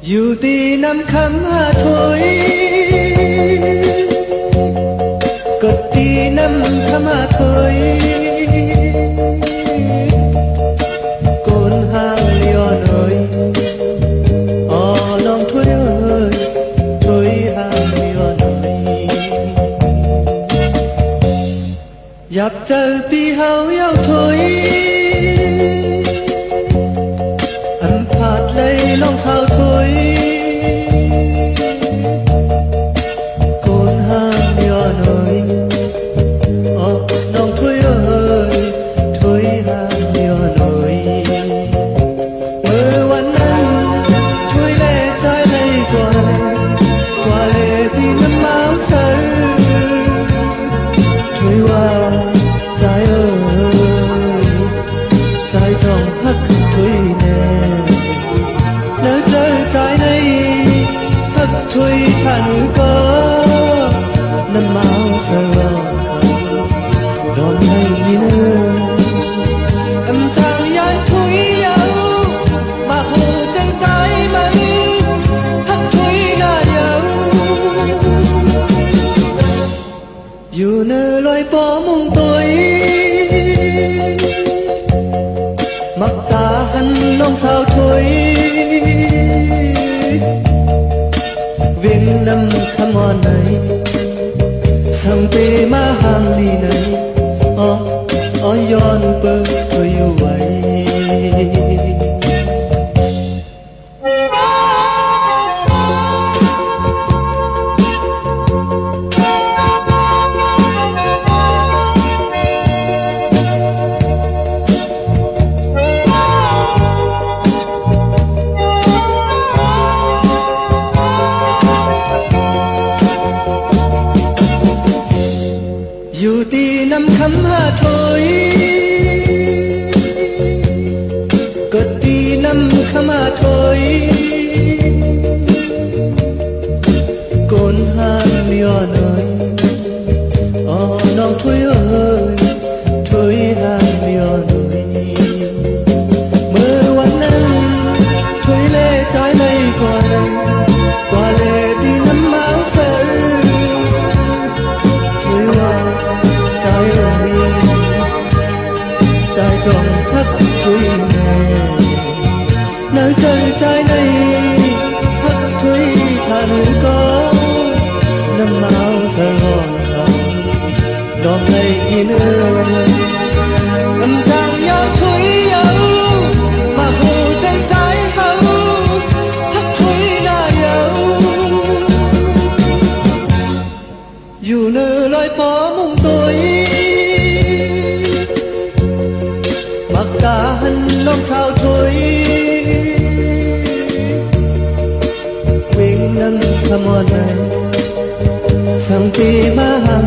อยู่ตีน้ำคำหาถอยกดตีน้ำคำหาถอยโกนห่างเลียวหน่อยอ๋อลองถอยเอ้ยถอยห่างเลียวหน่อยอยากเจอปีเฮาเย้าถอยอันผาดเลยลองเท้าถอยโกนห่างเลียวหน่อยอ๋อน้องถอยเอ้ยถอยห่างเลียวหน่อยเมื่อวันนั้นถอยแลใจเลยกว่าเลยที่มันเมาใส่ถอยว่าใจเอ้ยใจต้องพักถอยแน่แล้วเจอใจในพักถอยทันก็น้ำเมาใส่รอเขาดอนให้มีเนื้ออำทางยานถอยเยามาหูใจใจมันพักถอยหน้าเยาอยู่เนื้อลอยปอมุงตัวมักตาหันน้องสาวถอยเวียงน้ำคำอ่อนไหนทั้งปีมาห่างลีไหนอ้อย้อนเปิดถอยอยู่ไว้อยู่ตีน้ำคำหาถอยกดตีน้ำคำหาถอยโกนห่างเลียวหน่อยอ๋อน้องถอยเอ้ยถอยห่างเลียวหน่อยเมื่อวันนั้นถอยเล่ใจไม่กว่าเลยตีน้ำเมาใส่ถอยว่าใจเอ้ยใจจงพักถอยแน่เนื้อใจในพักถอยทันก็น้ำเมาใส่รองเขาดอมให้อีเนื้อำทางยามถอยเยามาหูใจใจเขาพักถอยหน้าเยาอยู่เนื้อลอยปอมุงตัวมักตาหันน้องสาวถอยเวียงน้ำคำอ่อนไหนทั้งปีมาห่าง